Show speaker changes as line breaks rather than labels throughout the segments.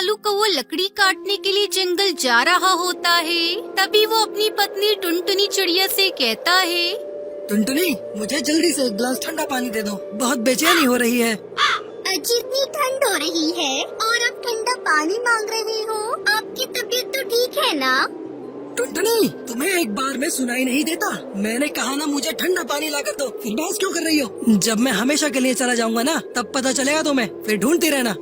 कालू कौवा लकड़ी काटने के लिए जंगल जा रहा होता है, तभी वो अपनी पत्नी टुनटुनी चिड़िया से कहता है,
टुनटुनी, मुझे जल्दी से एक गिलास ठंडा पानी दे दो, बहुत बेचैनी हो रही है।
इतनी ठंड हो रही है और आप ठंडा पानी मांग रहे हो, आपकी तबीयत तो ठीक है ना?
टुनटुनी, तुम्हें एक बार में सुनाई नहीं देता? मैंने कहा ना मुझे ठंडा पानी ला कर दो, फिर बहस क्यों कर रही हो? जब मैं हमेशा के लिए चला जाऊंगा ना, तब पता चलेगा तुम्हें, फिर ढूंढती रहना।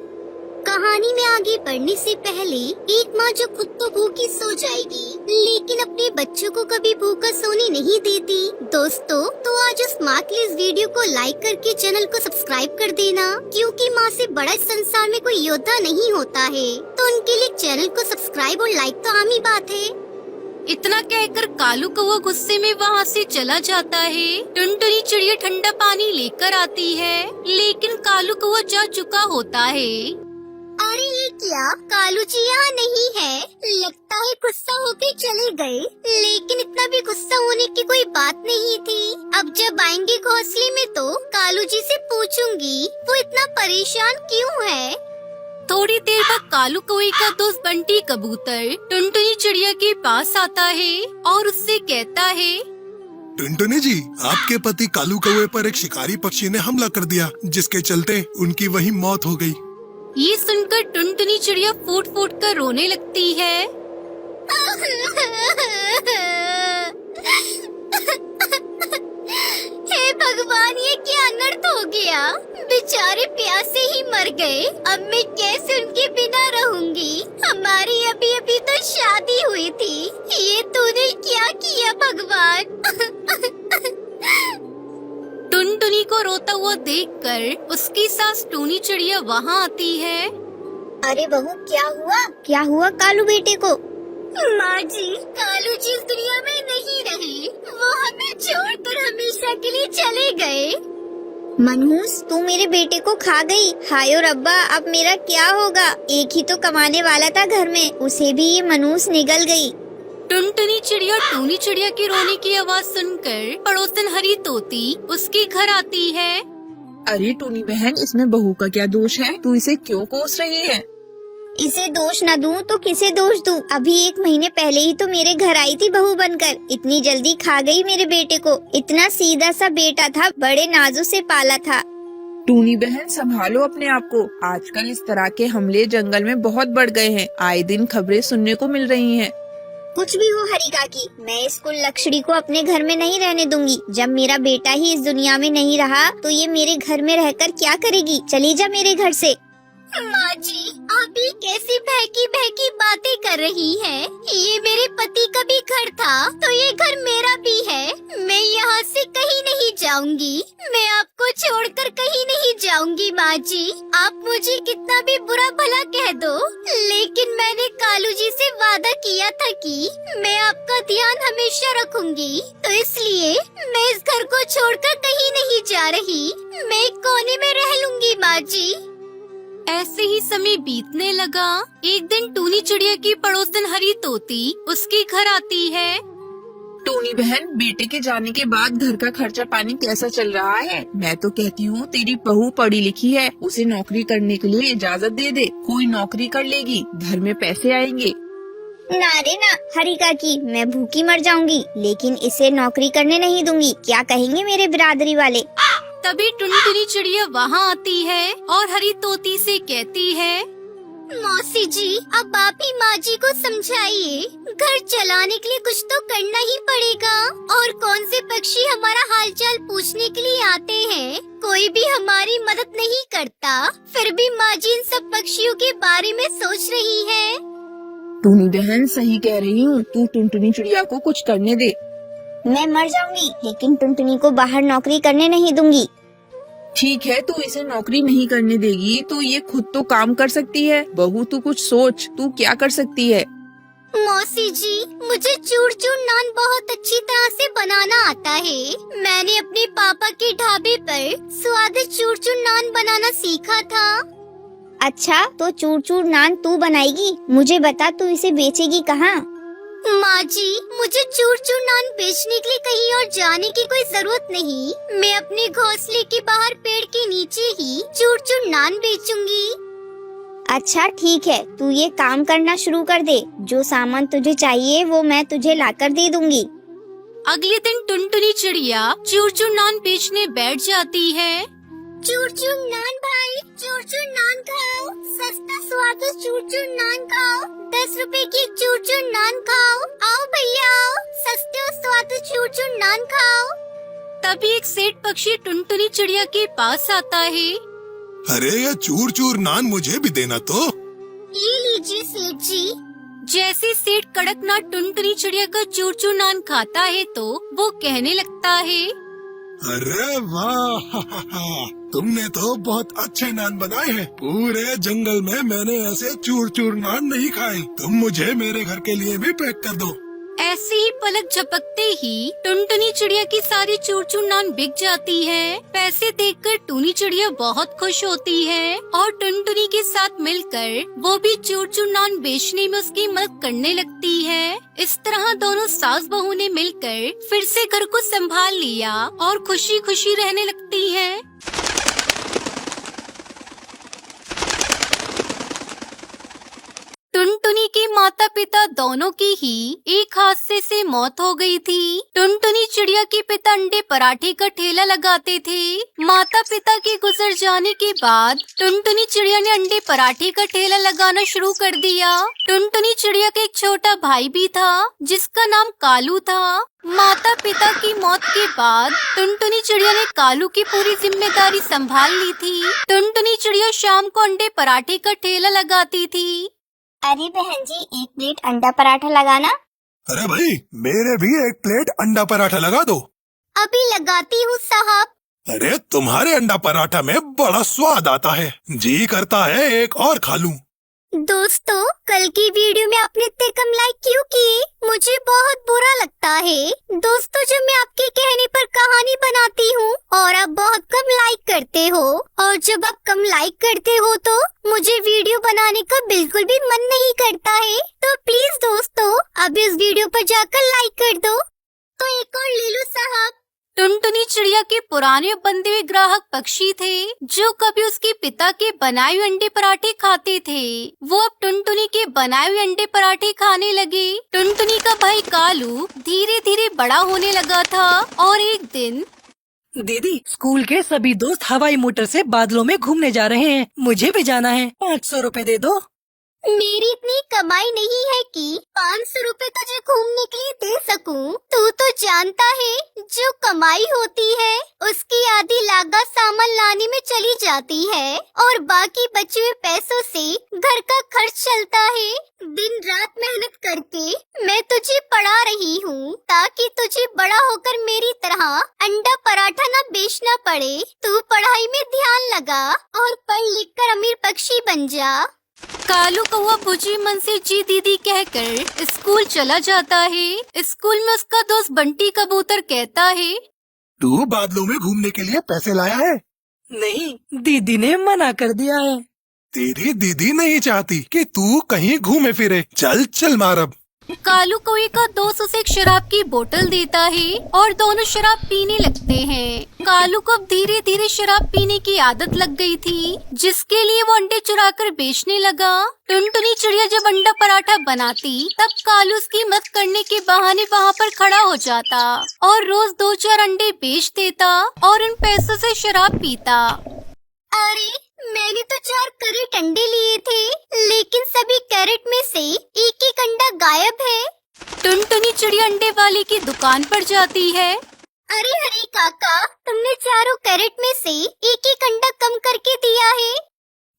कहानी में आगे बढ़ने से पहले एक माँ जो खुद तो भूखी सो जाएगी, लेकिन अपने बच्चों को कभी भूखा सोने नहीं देती। दोस्तों, तो आज उस माँ के लिए इस वीडियो को लाइक करके चैनल को सब्सक्राइब कर देना, क्योंकि माँ से बड़ा इस संसार में कोई योद्धा नहीं होता है। तो उनके लिए चैनल को सब्सक्राइब और लाइक तो आम ही बात है।
इतना कहकर कालू कौवा गुस्से में वहाँ से चला जाता है। टुनटुनी चिड़िया ठंडा पानी लेकर आती है, लेकिन कालू कौवा जा चुका होता है।
अरे ये क्या, कालू जी यहाँ नहीं है? लगता है गुस्सा होके चले गए, लेकिन इतना भी गुस्सा होने की कोई बात नहीं थी। अब जब आएंगे घोंसले में तो कालू जी से पूछूंगी वो इतना परेशान क्यों है।
थोड़ी देर बाद कालू कौवे का दोस्त बंटी कबूतर टुनटुनी चिड़िया के पास आता है और उससे कहता है,
टुनटुनी जी, आपके पति कालू कौवे पर एक शिकारी पक्षी ने हमला कर दिया, जिसके चलते उनकी वही मौत हो गई।
ये सुनकर टुनटुनी चिड़िया फूट फूट कर रोने लगती है।
हे भगवान, ये क्या अनर्थ हो गया? बेचारे प्यासे ही मर गए। अब मैं कैसे उनके बिना रहूंगी? हमारी अभी अभी तो शादी हुई थी। ये तूने क्या किया भगवान?
टुनटुनी को रोता हुआ देखकर उसकी सास टूनी चिड़िया वहाँ आती है।
अरे बहू, क्या हुआ? क्या हुआ कालू बेटे को? माँ जी, कालू जी इस दुनिया में नहीं रहे, वो हमें छोड़कर हमेशा के लिए चले गए। मनहूस, तू मेरे बेटे को खा गई। हाय और अब्बा, अब मेरा क्या होगा? एक ही तो कमाने वाला था घर में, उसे भी ये मनहूस निगल गई।
टुनटुनी चिड़िया टूनी चिड़िया की रोने की आवाज सुनकर पड़ोसन हरी तोती उसके घर आती है।
अरे टूनी बहन, इसमें बहू का क्या दोष है? तू इसे क्यों कोस रही है?
इसे दोष न दूं तो किसे दोष दूं? अभी 1 महीने पहले ही तो मेरे घर आई थी बहू बनकर, इतनी जल्दी खा गई मेरे बेटे को। इतना सीधा सा बेटा था, बड़े नाजों से पाला था।
टूनी बहन, संभालो अपने आप को। आजकल इस तरह के हमले जंगल में बहुत बढ़ गए हैं। आए दिन खबरें सुनने को मिल रही हैं।
कुछ भी हो हरी काकी, मैं इस कुलक्षणी को अपने घर में नहीं रहने दूंगी। जब मेरा बेटा ही इस दुनिया में नहीं रहा तो ये मेरे घर में रहकर क्या करेगी? चली जा मेरे घर से। माँ जी, आप ये कैसी बहकी बहकी बातें कर रही हैं? ये मेरे पति का भी घर था, तो ये घर मेरा भी है। मैं यहाँ से कहीं नहीं जाऊंगी। मैं आपको छोड़कर कहीं नहीं जाऊंगी माँ जी। आप मुझे कितना भी बुरा भला कह दो, लेकिन मैंने कालू जी से वादा किया था कि मैं आपका ध्यान हमेशा रखूंगी। तो इसलिए मैं इस घर को छोड़कर कहीं नहीं जा रही। मैं एक कोने में रह लूंगी माँ जी।
ऐसे ही समय बीतने लगा। एक दिन टूनी चिड़िया की पड़ोसन हरी तोती उसके घर आती है।
टूनी बहन, बेटे के जाने के बाद घर का खर्चा पानी कैसा चल रहा है? मैं तो कहती हूँ तेरी बहू पढ़ी लिखी है, उसे नौकरी करने के लिए इजाजत दे दे। कोई नौकरी कर लेगी, घर में पैसे आएंगे।
ना रे ना हरी काकी, मैं भूखी मर जाऊंगी, लेकिन इसे नौकरी करने नहीं दूंगी। क्या कहेंगे मेरे बिरादरी वाले?
तभी टुनटुनी चिड़िया वहाँ आती है और हरी तोती से कहती है,
मौसी जी, अब आप ही माँ जी को समझाइए। घर चलाने के लिए कुछ तो करना ही पड़ेगा। और कौन से पक्षी हमारा हालचाल पूछने के लिए आते हैं? कोई भी हमारी मदद नहीं करता। फिर भी माँ जी इन सब पक्षियों के बारे में सोच रही है।
टूनी बहन, सही कह रही हूँ। तू टुनटुनी चिड़िया को कुछ करने दे।
मैं मर जाऊंगी, लेकिन टुनटुनी को बाहर नौकरी करने नहीं दूंगी।
ठीक है, तू इसे नौकरी नहीं करने देगी तो ये खुद तो काम कर सकती है। बहू, तू कुछ सोच, तू क्या कर सकती है?
मौसी जी, मुझे चूर चूर नान बहुत अच्छी तरह से बनाना आता है। मैंने अपने पापा के ढाबे पर स्वादिष्ट चूर चूर नान बनाना सीखा था। अच्छा, तो चूर चूर नान तू बनाएगी? मुझे बता, तू इसे बेचेगी कहाँ? माँ जी, मुझे चूर चूर नान बेचने के लिए कहीं और जाने की कोई जरूरत नहीं। मैं अपने घोंसले के बाहर पेड़ के नीचे ही चूर चूर नान बेचूंगी। अच्छा ठीक है, तू ये काम करना शुरू कर दे। जो सामान तुझे चाहिए वो मैं तुझे लाकर दे दूंगी।
अगले दिन टुनटुनी चिड़िया चूर चूर नान बेचने बैठ जाती है।
चूर चूर नान भाई, चूर चूर नान खाओ, सस्ता स्वादिष्ट चूर चूर नान खाओ, 10 रुपए की चूर चूर नान खाओ। आओ भैया आओ, सस्ते और स्वादिष्ट चूर चूर नान खाओ।
तभी एक सेठ पक्षी टुनटुनी चिड़िया के पास आता है।
अरे ये चूर चूर नान मुझे भी देना तो।
ये लीजिए सेठ जी।
जैसे सेठ कड़कनाथ टुनटुनी चिड़िया का चूर चूर नान खाता है तो वो कहने लगता है,
अरे वाह तुमने तो बहुत अच्छे नान बनाए हैं। पूरे जंगल में मैंने ऐसे चूर चूर नान नहीं खाए। तुम मुझे मेरे घर के लिए भी पैक कर दो।
ऐसे ही पलक झपकते ही टुनटुनी चिड़िया की सारी चूर चूर नान बिक जाती है। पैसे देखकर टूनी चिड़िया बहुत खुश होती है और टुनटुनी के साथ मिलकर वो भी चूर चूर नान बेचने में उसकी मदद करने लगती है। इस तरह दोनों सास बहू ने मिलकर फिर से घर को संभाल लिया और खुशी खुशी रहने लगती है। टुनटुनी के माता पिता दोनों की ही एक हादसे से मौत हो गई थी। टुनटुनी चिड़िया के पिता अंडे पराठे का ठेला लगाते थे। माता पिता के गुजर जाने के बाद टुनटुनी चिड़िया ने अंडे पराठे का ठेला लगाना शुरू कर दिया। टुनटुनी चिड़िया का एक छोटा भाई भी था जिसका नाम कालू था। माता पिता की मौत के बाद टुनटुनी चिड़िया ने कालू की पूरी जिम्मेदारी संभाल ली थी। टुनटुनी चिड़िया शाम को अंडे पराठे का ठेला लगाती थी।
अरे बहन जी, 1 प्लेट अंडा पराठा लगाना।
अरे भाई मेरे भी 1 प्लेट अंडा पराठा लगा दो।
अभी लगाती हूँ साहब।
अरे तुम्हारे अंडा पराठा में बड़ा स्वाद आता है, जी करता है एक और खा लूं।
दोस्तों, कल की वीडियो में आपने इतने कम लाइक क्यों किए? मुझे बहुत बुरा लगता है। दोस्तों, जब मैं आपके कहने पर कहानी बनाती हूँ और आप बहुत कम लाइक करते हो, और जब आप कम लाइक करते हो तो मुझे वीडियो बनाने का बिल्कुल भी मन नहीं करता है। तो प्लीज दोस्तों, अब इस वीडियो पर जाकर लाइक कर दो। तो एक और ले लो साहब।
टुनटुनी चिड़िया के पुराने बंधे हुए ग्राहक पक्षी थे जो कभी उसके पिता के बनाए हुए अंडे पराठे खाते थे। वो अब टुनटुनी के बनाए हुए अंडे पराठे खाने लगे। टुनटुनी का भाई कालू धीरे धीरे बड़ा होने लगा था और एक दिन,
दीदी, स्कूल के सभी दोस्त हवाई मोटर से बादलों में घूमने जा रहे हैं। मुझे भी जाना है। 500 रुपए दे दो।
मेरी इतनी कमाई नहीं है कि 500 रुपए तुझे घूमने के लिए दे सकूं। तू तो जानता है, जो कमाई होती है उसकी आधी लागत सामान लाने में चली जाती है और बाकी बचे हुए पैसों से घर का खर्च चलता है। दिन रात मेहनत करके मैं तुझे पढ़ा रही हूँ ताकि तुझे बड़ा होकर मेरी तरह अंडा पराठा न बेचना पड़े। तू पढ़ाई में ध्यान लगा और पढ़ लिख कर अमीर पक्षी बन जा।
कालू कौवा बुझी मन से जी दीदी कहकर स्कूल चला जाता है। स्कूल में उसका दोस्त बंटी कबूतर कहता है,
तू बादलों में घूमने के लिए पैसे लाया है?
नहीं, दीदी ने मना कर दिया है।
तेरी दीदी नहीं चाहती कि तू कहीं घूमे फिरे। चल चल मार अब।
कालू कौवे का दोस्त उसे एक शराब की बोतल देता है और दोनों शराब पीने लगते हैं। कालू को अब धीरे धीरे शराब पीने की आदत लग गई थी, जिसके लिए वो अंडे चुराकर बेचने लगा। टुनटुनी चिड़िया जब अंडा पराठा बनाती तब कालू उसकी मदद करने के बहाने वहाँ पर खड़ा हो जाता और रोज 2-4 अंडे बेच देता और उन पैसों से शराब पीता।
अरे, मैंने तो 4 कैरेट अंडे लिए थे, लेकिन सभी कैरेट में से एक एक अंडा गायब है।
टुनटुनी चिड़िया अंडे वाले की दुकान पर जाती है।
अरे हरी काका, तुमने चारों कैरेट में से एक एक अंडा कम करके दिया है।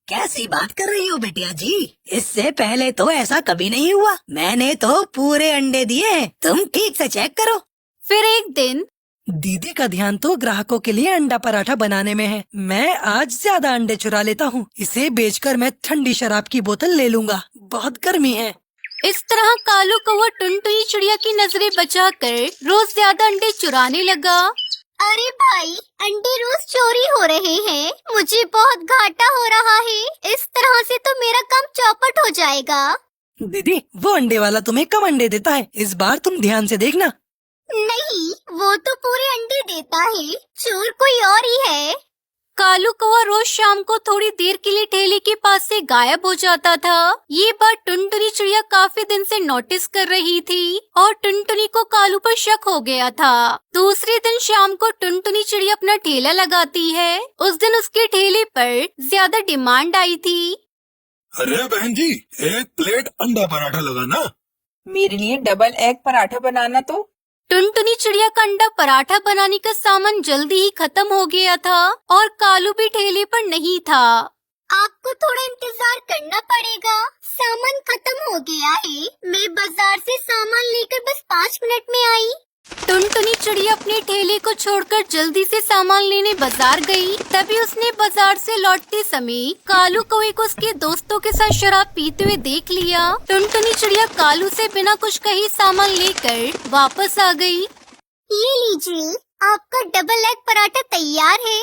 कैसी बात कर रही हो बेटिया जी? इससे पहले तो ऐसा कभी नहीं हुआ। मैंने तो पूरे अंडे दिए हैं। तुम ठीक से चेक करो।
फिर एक दिन,
दीदी का ध्यान तो ग्राहकों के लिए अंडा पराठा बनाने में है। मैं आज ज्यादा अंडे चुरा लेता हूँ। इसे बेचकर मैं ठंडी शराब की बोतल ले लूंगा। बहुत गर्मी है।
इस तरह कालू कौवा टुनटुनी चिड़िया की नजरें बचाकर रोज ज्यादा अंडे चुराने लगा।
अरे भाई, अंडे रोज चोरी हो रहे हैं। मुझे बहुत घाटा हो रहा है। इस तरह से तो मेरा काम चौपट हो जाएगा।
दीदी, वो अंडे वाला तुम्हें कम अंडे देता है। इस बार तुम ध्यान से देखना।
नहीं, वो तो पूरे अंडे देता है। चोर कोई और ही है।
कालू कौवा रोज शाम को थोड़ी देर के लिए ठेले के पास से गायब हो जाता था। ये बात टुनटुनी चिड़िया काफी दिन से नोटिस कर रही थी और टुनटुनी को कालू पर शक हो गया था। दूसरे दिन शाम को टुनटुनी चिड़िया अपना ठेला लगाती है। उस दिन उसके ठेले पर ज्यादा डिमांड आई थी।
अरे बहन जी, एक प्लेट अंडा पराठा लगाना।
मेरे लिए डबल एग पराठा बनाना। तो
टुनटुनी चिड़िया का अंडा पराठा बनाने का सामान जल्दी ही खत्म हो गया था और कालू भी ठेले पर नहीं था।
आपको थोड़ा इंतजार करना पड़ेगा, सामान खत्म हो गया है। मैं बाजार से सामान लेकर बस 5 मिनट में आई।
टुनटुनी चिड़िया अपने ठेले को छोड़कर जल्दी से सामान लेने बाजार गई। तभी उसने बाजार से लौटते समय कालू कौवे को उसके दोस्तों के साथ शराब पीते हुए देख लिया। टुनटुनी चिड़िया कालू से बिना कुछ कहे सामान लेकर वापस आ गई।
ये लीजिए, आपका डबल एग पराठा तैयार है।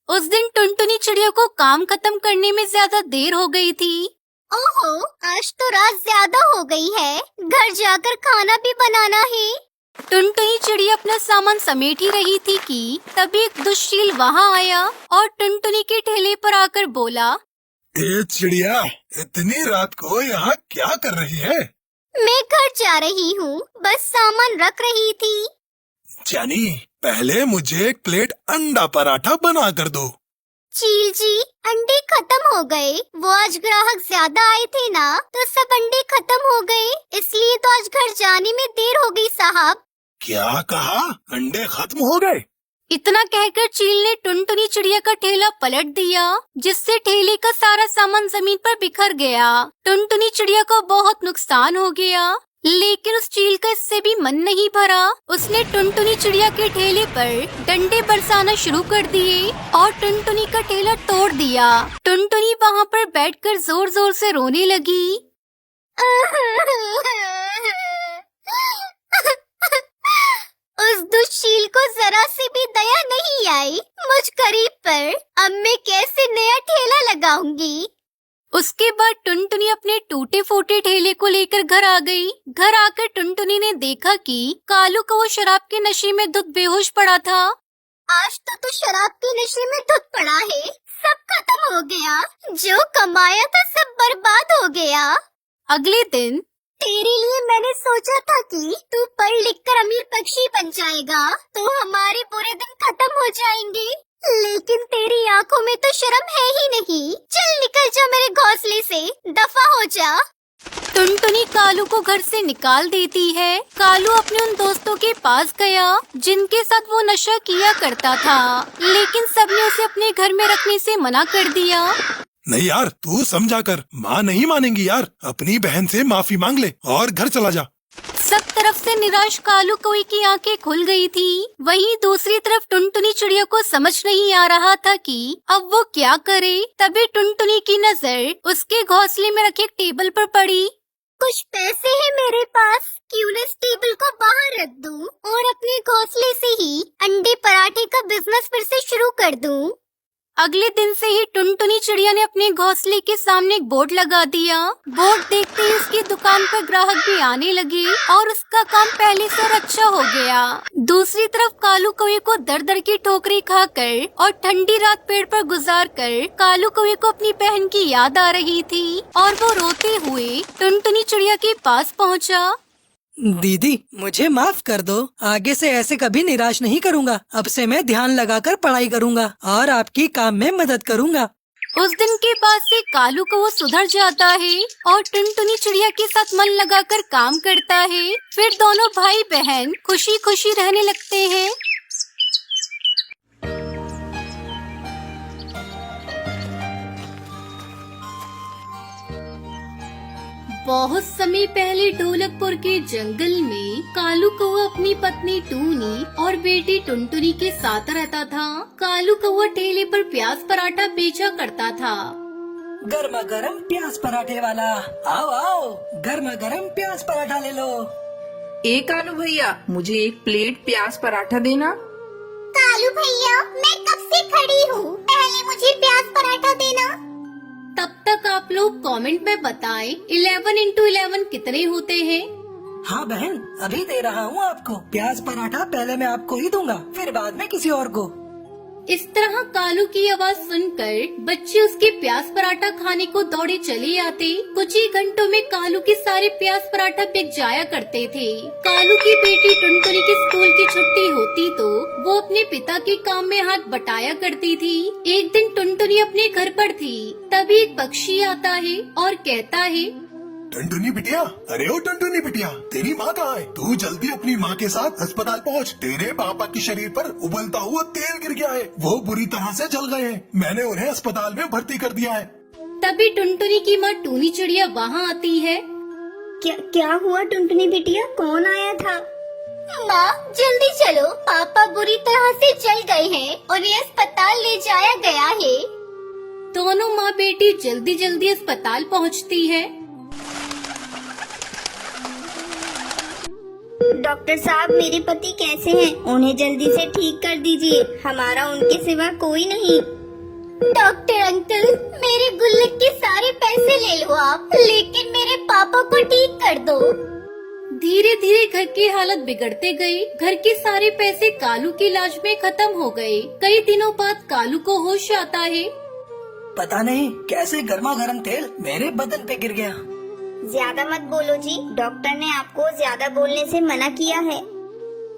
उस दिन टुनटुनी चिड़िया को काम खत्म करने में ज्यादा देर हो गई थी।
ओहो, आज तो रात ज्यादा हो गई है, घर जाकर खाना भी बनाना है।
टुनटुनी चिड़िया अपना सामान समेट ही रही थी कि तभी एक दुष्शील वहाँ आया और टुनटुनी के ठेले पर आकर बोला,
ए चिड़िया, इतनी रात को यहाँ क्या कर रही है?
मैं घर जा रही हूँ, बस सामान रख रही थी।
जानी, पहले मुझे एक प्लेट अंडा पराठा बना कर दो।
चील जी, अंडे खत्म हो गए। वो आज ग्राहक ज्यादा आए थे ना, तो सब अंडे खत्म हो गए, इसलिए तो आज घर जाने में देर हो गई साहब।
क्या कहा? अंडे खत्म हो गए?
इतना कहकर चील ने टुनटुनी चिड़िया का ठेला पलट दिया, जिससे ठेले का सारा सामान जमीन पर बिखर गया। टुनटुनी चिड़िया को बहुत नुकसान हो गया, लेकिन उस चील का इससे भी मन नहीं भरा। उसने टुनटुनी चिड़िया के ठेले पर डंडे बरसाना शुरू कर दिए और टुनटुनी का ठेला तोड़ दिया। टुनटुनी वहाँ पर बैठकर जोर जोर से रोने लगी।
उस दुष्शील को जरा से भी दया नहीं आई मुझ गरीब पर। अब मैं कैसे नया ठेला लगाऊंगी?
उसके बाद टुनटुनी अपने टूटे फूटे ठेले को लेकर घर आ गई। घर आकर टुनटुनी ने देखा कि कालू को वो शराब के नशे में धुत बेहोश पड़ा था।
आज तो शराब के नशे में धुत पड़ा है, सब खत्म हो गया, जो कमाया था सब बर्बाद हो गया।
अगले दिन
तेरे लिए मैंने सोचा था कि तू पढ़ लिख कर अमीर पक्षी बन जाएगा, तो हमारे बुरे दिन खत्म हो जाएंगे, लेकिन तेरी आंखों में तो शर्म है ही नहीं। चल निकल जा मेरे घोंसले से, दफा हो जा।
टुनटुनी कालू को घर से निकाल देती है। कालू अपने उन दोस्तों के पास गया जिनके साथ वो नशा किया करता था, लेकिन सबने उसे अपने घर में रखने से मना कर दिया।
नहीं यार, तू समझा कर, माँ नहीं मानेंगी यार। अपनी बहन से माफी मांग ले और घर चला जा।
सब तरफ से निराश कालू कौवे की आंखें खुल गई थी। वहीं दूसरी तरफ टुनटुनी चिड़िया को समझ नहीं आ रहा था कि अब वो क्या करे। तभी टुनटुनी की नजर उसके घोंसले में रखे एक टेबल पर पड़ी।
कुछ पैसे हैं मेरे पास, क्यों न इस टेबल को बाहर रख दूं और अपने घोंसले से ही अंडे पराठे का बिजनेस फिर से शुरू कर दूं।
अगले दिन से ही टुनटुनी चिड़िया ने अपने घोंसले के सामने एक बोर्ड लगा दिया। बोर्ड देखते ही उसकी दुकान पर ग्राहक भी आने लगे और उसका काम पहले से और अच्छा हो गया। दूसरी तरफ कालू कौवे को दर दर की ठोकरें खाकर और ठंडी रात पेड़ पर गुजार कर कालू कौवे को अपनी बहन की याद आ रही थी और वो रोते हुए टुनटुनी चिड़िया के पास पहुँचा।
दीदी, मुझे माफ कर दो, आगे से ऐसे कभी निराश नहीं करूँगा। अब से मैं ध्यान लगाकर पढ़ाई करूँगा और आपकी काम में मदद करूँगा।
उस दिन के बाद से कालू को वो सुधर जाता है और टुनटुनी चिड़िया के साथ मन लगाकर काम करता है। फिर दोनों भाई बहन खुशी खुशी रहने लगते हैं। बहुत समय पहले ढोलकपुर के जंगल में कालू कौवा अपनी पत्नी टूनी और बेटी टुनटुनी के साथ रहता था। कालू कौवा ठेले पर प्याज पराठा बेचा करता था।
गर्मा गर्म प्याज पराठे वाला, आओ आओ, गर्मा गर्म प्याज पराठा ले लो।
ए कालू भैया, मुझे एक प्लेट प्याज पराठा देना।
कालू भैया, मैं कब से खड़ी हूँ, पहले मुझे प्याज पराठा देना।
तब तक आप लोग कमेंट में बताएं 11 into 11 कितने होते हैं।
हाँ बहन, अभी दे रहा हूँ आपको प्याज पराठा। पहले मैं आपको ही दूंगा, फिर बाद में किसी और को।
इस तरह कालू की आवाज सुनकर बच्चे उसके प्याज पराठा खाने को दौड़े चले आते। कुछ ही घंटों में कालू के सारे प्याज पराठा बिक जाया करते थे। कालू की बेटी टुनटुनी की स्कूल की छुट्टी होती तो वो अपने पिता के काम में हाथ बटाया करती थी। एक दिन टुनटुनी अपने घर पर थी, तभी एक पक्षी आता है और कहता है,
टुनटुनी बिटिया, अरे ओ टुनटुनी बिटिया, तेरी माँ कहाँ है? तू जल्दी अपनी माँ के साथ अस्पताल पहुँच। तेरे पापा के शरीर पर उबलता हुआ तेल गिर गया है, वो बुरी तरह से जल गए हैं। मैंने उन्हें अस्पताल में भर्ती कर दिया है।
तभी टुनटुनी की माँ टूनी चिड़िया वहाँ आती है।
क्या हुआ टुनटुनी बिटिया, कौन आया था? माँ जल्दी चलो, पापा बुरी तरह से जल गए हैं, उन्हें अस्पताल ले जाया गया है।
दोनों माँ बेटी जल्दी जल्दी अस्पताल पहुँचती है।
डॉक्टर साहब, मेरे पति कैसे हैं? उन्हें जल्दी से ठीक कर दीजिए, हमारा उनके सिवा कोई नहीं। डॉक्टर अंकल, मेरे गुल्लक के सारे पैसे ले लो आप, लेकिन मेरे पापा को ठीक कर दो।
धीरे धीरे घर की हालत बिगड़ते गई। घर के सारे पैसे कालू के इलाज में खत्म हो गए। कई दिनों बाद कालू को होश आता है।
पता नहीं कैसे गर्मा गर्म तेल मेरे बदन पे गिर गया।
ज्यादा मत बोलो जी, डॉक्टर ने आपको ज्यादा बोलने से मना किया है।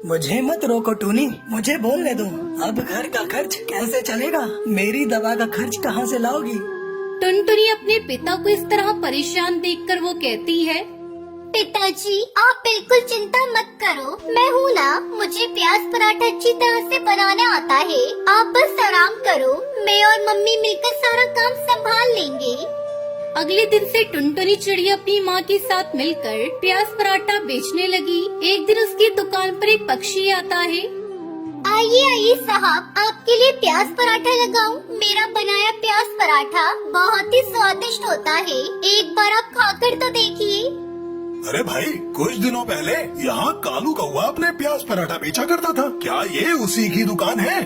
मुझे मत रोको टूनी, मुझे बोलने दो। अब घर का खर्च कैसे चलेगा? मेरी दवा का खर्च कहाँ से लाओगी?
टुनटुनी अपने पिता को इस तरह परेशान देखकर वो कहती है,
पिताजी आप बिल्कुल चिंता मत करो, मैं हूँ ना, मुझे प्याज पराठा अच्छी तरह से बनाना आता है। आप बस आराम करो, मैं और मम्मी मिलकर सारा काम संभाल लेंगे।
अगले दिन से टुनटुनी चिड़िया अपनी माँ के साथ मिलकर प्याज पराठा बेचने लगी। एक दिन उसकी दुकान पर एक पक्षी आता है।
आइए आइए साहब, आपके लिए प्याज पराठा लगाऊं? मेरा बनाया प्याज पराठा बहुत ही स्वादिष्ट होता है, एक बार आप खाकर तो देखिए।
अरे भाई, कुछ दिनों पहले यहाँ कालू कौवा अपने प्याज पराठा बेचा करता था, क्या ये उसी की दुकान है?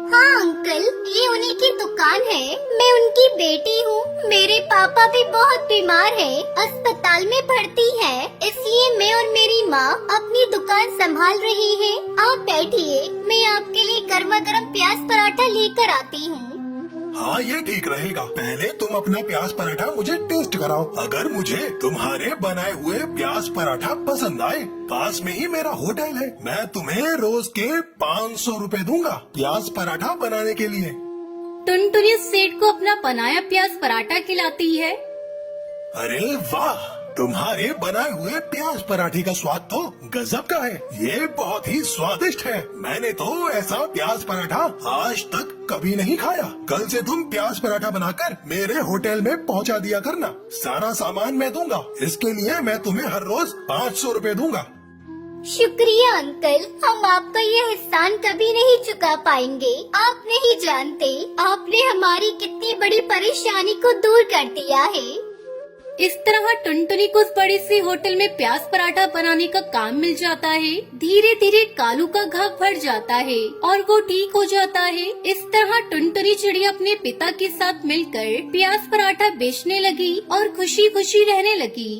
हाँ अंकल, ये उन्हीं की दुकान है, मैं उनकी बेटी हूँ। मेरे पापा भी बहुत बीमार है, अस्पताल में भर्ती है, इसलिए मैं और मेरी माँ अपनी दुकान संभाल रही है। आप बैठिए, मैं आपके लिए गर्मा गर्म प्याज पराठा लेकर आती हूँ।
हाँ, ये ठीक रहेगा। पहले तुम अपना प्याज पराठा मुझे टेस्ट कराओ। अगर मुझे तुम्हारे बनाए हुए प्याज पराठा पसंद आए, पास में ही मेरा होटल है, मैं तुम्हें रोज के 500 रुपए दूंगा प्याज पराठा बनाने के लिए।
टुनटुनी सेठ को अपना बनाया प्याज पराठा खिलाती है।
अरे वाह, तुम्हारे बनाए हुए प्याज पराठे का स्वाद तो गजब का है, ये बहुत ही स्वादिष्ट है। मैंने तो ऐसा प्याज पराठा आज तक कभी नहीं खाया। कल से तुम प्याज पराठा बनाकर मेरे होटल में पहुंचा दिया करना, सारा सामान मैं दूंगा। इसके लिए मैं तुम्हें हर रोज 500 रुपए दूंगा।
शुक्रिया अंकल, हम आपका ये एहसान कभी नहीं चुका पाएंगे। आप नहीं जानते आपने हमारी कितनी बड़ी परेशानी को दूर कर दिया है।
इस तरह टुनटुनी को उस बड़े से होटल में प्याज पराठा बनाने का काम मिल जाता है। धीरे धीरे कालू का घाव भर जाता है और वो ठीक हो जाता है। इस तरह टुनटुनी चिड़िया अपने पिता के साथ मिलकर प्याज पराठा बेचने लगी और खुशी खुशी रहने लगी।